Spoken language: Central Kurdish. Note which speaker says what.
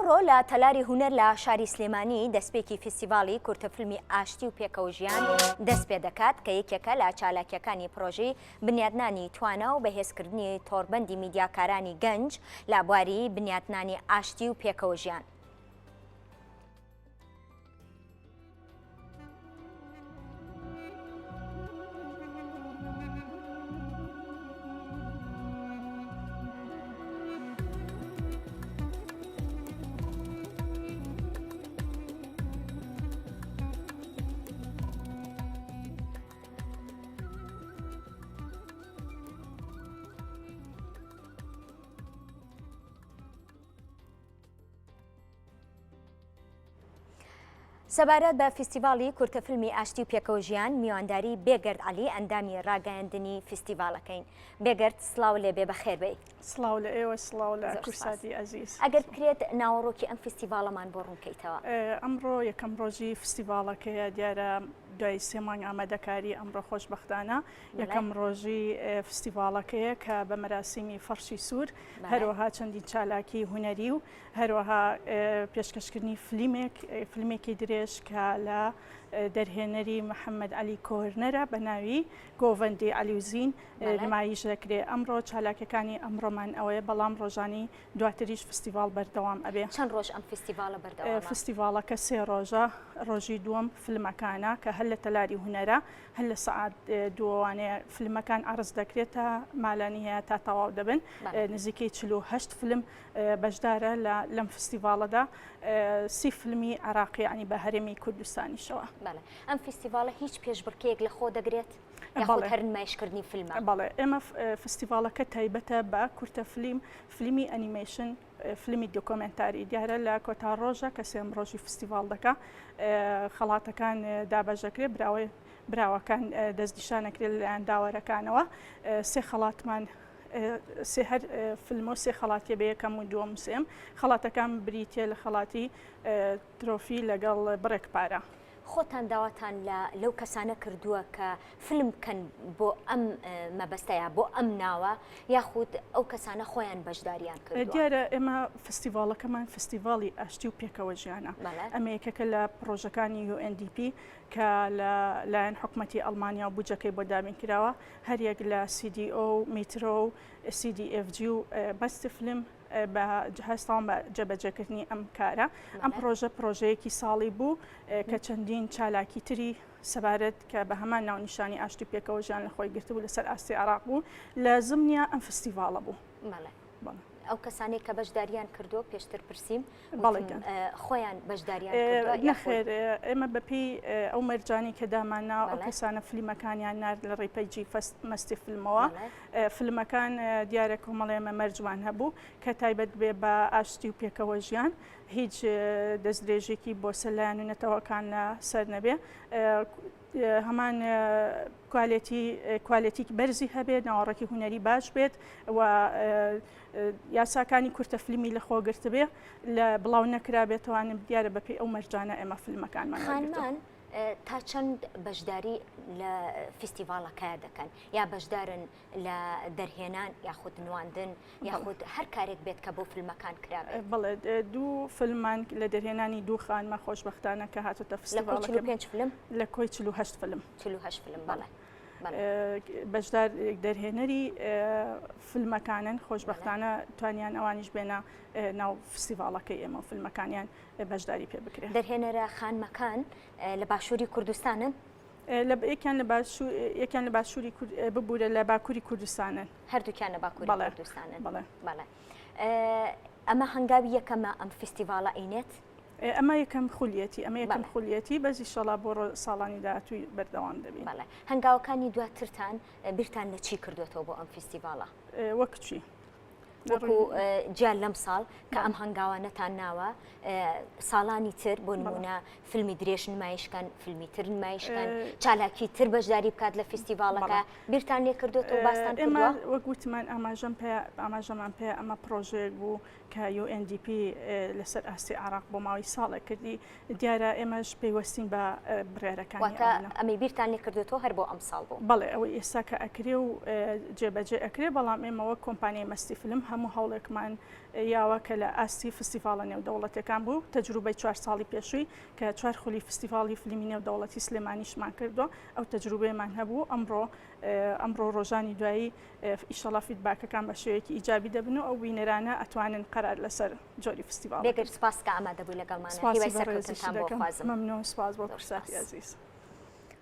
Speaker 1: ئەمڕۆ لە تەلاری هونەر لە شاری سلێمانی دەستپێکی فیستیڤاڵی کورتەفیلمی ئاشتی و پێکەوژیان دەست پێ دەکات کە یەکێکە لە چالاکیەکانی پرۆژەی بنیادنانی توانە و بەهێزکردنی تۆڕبەندی میدیاکارانی گەنج لە بواری بنیادنانی ئاشتی و پێکەوژیان. سەبارەت بە فیستیڤاڵی کورتەفیلمی ئاشتی و پێکەوژیان میوانداری بێگرد عەلی ئەندامی ڕاگەیاندنی فیستیڤاڵەکەین. بێگرد سڵاو لێبێ بەخێر بێ.
Speaker 2: سڵاو لە ئێوە، سڵاو لە کورساتی ئەزیز.
Speaker 1: ئەگەر بکرێت ناوەڕۆکی ئەم فیستیڤاڵەمان بۆ ڕوونکەیتەوە.
Speaker 2: ئەمڕۆ یەکەم ڕۆژی فیستیڤاڵەکەیە، دیارە دوای 3 مانگ ئامادەکاری ئەمڕۆ خۆشبەختانە یەکەم ڕۆژی فیستیڤاڵەکەیە کە بە مەراسیمی فەرشی سوور، هەروەها چەندین چالاکی هونەری و هەروەها پێشکەشکردنی فیلمێکی درێژ کە لە دەرهێنەری محەممەد عەلی کۆرنەرە بە ناوی گۆڤەندی عەلیوزین نمایش دەکرێت. ئەمڕۆ چالاکیەکانی ئەمڕۆمان ئەوەیە، بەڵام ڕۆژانی دواتریش فیستیڤاڵ بەردەوام ئەبێ.
Speaker 1: چەند ڕۆژ ئەم فیستیڤاڵە بەردەوامە؟
Speaker 2: فیستیڤاڵەکە 3 ڕۆژە. ڕۆژی دووەم فیلمەکانە کە هەر لە تەلاری هونەرە، هەر لە سەعات 2وانەیە فیلمەکان عەرز دەکرێتە مالانی هەیە تا تەواو دەبن. نزیکەی 48 فیلم بەشدارە لەم فیستیڤاڵەدا، 30 فیلمی عێراقی ینی بە هەرێمی کوردستانیشەوە.
Speaker 1: ئەم فیستیڤاڵە هیچ پێشبڕکێک لە خۆ دەگرێت یاخود هەر نمایشکردنی فیلمە؟
Speaker 2: بەڵێ، ئێمە فیستیڤاڵەکە تایبەتە بە کورتەفیلم، فیلمی ئەنیمەیشن، فیلمی دۆکۆمنتاری. دیارە لە کۆتا ڕۆژە کە 3ەم ڕۆژی فیستیڤاڵ دەکا، خەڵاتەکان دابەژەکرێت، براوەکان دەستنیشانەکرێت لەلایەن داوەرەکانەوە. 3 خەڵاتمان هەر فیلم و 3 خەڵاتیە بە یەکەم و دووەم و سێم. خەڵاتەکان بریتێ لە خەڵاتی ترۆفی لەگەڵ بڕێک پارە.
Speaker 1: خۆتان داواتان لەو کەسانە کردووە کە فیلم بکەن بۆ ئەم مەبەستەیە، بۆ ئەم ناوە، یاخود ئەو کەسانە خۆیان بەشداریان کردووە؟
Speaker 2: دیارە ئێمە فیستیڤاڵەکەمان فیستیڤاڵی ئاشتی و پێکەوەژیانە. ئەمە یەکێکە لە پرۆژەکانی UNDP کە لایەن حکوومەتی ئەڵمانیا و بودجەکەی بۆ دابین کراوە. هەریەک لە CDO، میترۆ و CDFG و بەستی فیلم بە هەستاوان بە جێبەجێکردنی ئەم کارە. ئەم پرۆژەیەکی ساڵی بوو کە چەندین چالاکی تری سەبارەت کە بە هەمان ناونیشانی ئاشتی و پێکەوەژیان لە خۆی گرتبوو لەسەر ئاستی عێراق بوو، لە زمنیا ئەم فیستیڤاڵە بوو.
Speaker 1: ئەو کەسانێک کە بەشداریان کردووە پێشتر پرسیم، خۆیان بەشداریان
Speaker 2: نەخێر، ئێمە بەپێی ئەو مەرجانی کە داماناوە ئەو کەسانە فیلمەکانیان نارد لە ڕێپەیجی مەستی فیلمەوە. فیلمەکان دیارە کۆمەڵێمە مەرجوان هەبوو کە تایبەت بێ بە ئاشتی و پێکەوەژیان، هیچ دەستدرێژێکی بۆ سەلایەن و نەتەوەکان سەر نەبێ، هەمان کوالێتی بەرزی هەبێت، ناوەڕێکی هونەری باش بێت و یاساکانی کورتەفیلمی لە خۆگرت بێ، لە بڵاو نەکرا بێتوانم دیارە بەپێی ئەو مەرجانە ئێمە فیلمەکانمان
Speaker 1: تا چەند بەشداری لە فیستیڤاڵەکە دەکەن، یا بەشدارن لە دەرهێنان یاخود نواندن یاخود هەر کارێک بێت کە بۆ فیلمەکان کرابێت؟
Speaker 2: بەڵێ، 2 فیلمان لە دەرهێنانی 2 خانمە خۆشبەختانە کە هاتوتە فیستیڤاڵەکە.
Speaker 1: لە 5 فیلم؟
Speaker 2: لە کۆی 48 فیلم.
Speaker 1: 48 فیلم، بەڵێ.
Speaker 2: بەشدار دەرهێنەری فیلمەکانن، خۆشبەختانە توانیان ئەوانیش بێنە ناو فیستیڤاڵەکەی ئێمە و فیلمەکانیان بەشداری پێ بکرێت.
Speaker 1: دەرهێنەرە خانمەکان لە باشووری کوردستانن؟
Speaker 2: یەکیان لە باشووری ببوورە لە باکووری کوردستانن.
Speaker 1: هەردووکیان لە باکووری کوردستانن؟
Speaker 2: بەڵێ.
Speaker 1: ئەمە هەنگاوی یەکەمە ئەم فیستیڤاڵە ئینێت؟
Speaker 2: ئەمە یەکەم خولیەتی، بەزی شەڵا بۆ ساڵانی داهاتووی بەردەوام دەبێت.
Speaker 1: هەنگاوەکانی دواترتان بیرتان لە چی کردوێتەوە بۆ ئەم فیستیڤاڵە؟
Speaker 2: وەک چی؟
Speaker 1: وەکو جیان لەم ساڵ کە ئەم هەنگاوانەتان ناوە، ساڵانی تر بۆ نمونە فیلمی درێژ نمایشکەن، فیلمی تر نمایشکەن، چالاکی تر بەشداری بکات لە فیستیڤاڵەکە، بیرتان لێ کردوێتەوە، باستان کردووە؟
Speaker 2: وەک گوتمان ئاماژەمان پێ ئەمە پرۆژەیەک بوو کە UNDP لەسەر ئاستی عێراق بۆ ماوەی ساڵێک کردی. دیارە ئێمەش پەیوەستین بە بڕێرەکانی
Speaker 1: ئەمەی بیرتان لێ کردوێتەوە هەر بۆ ئەم ساڵ بوو؟
Speaker 2: بەڵێ، ئەوەی ئێستا کە ئەکرێ و جێبەجێ ئەکرێ، بەڵام ئێمە وەک کۆمپانیای مەستی فیلم هەموو هەوڵێکمان یاوە کە لە ئاستی فستیڤالە نێودەوڵەتەکان بوو تەجروبەی 4 ساڵی پێشووی کە 4 خولی فستیڤالی فیلمی نێودەوڵەتی سلێمانیشمان کردو ئەو تەجروبەیەمان هەبوو ئەمڕۆ ڕۆژانی دوایی ئیشەڵا فیدباکەکان بە شێوەیەکی ئیجابی دەبن و ئەو وینەرانە ئەتوانن قەرار لەسەر جۆری فستیڤال
Speaker 1: بێگەر سپاس کە ئامادەبووی لەگەڵمانە هیوای سەرکەوتنتان بۆ خوازم
Speaker 2: مەمنون سپاس بۆ فرسەتی عەزیز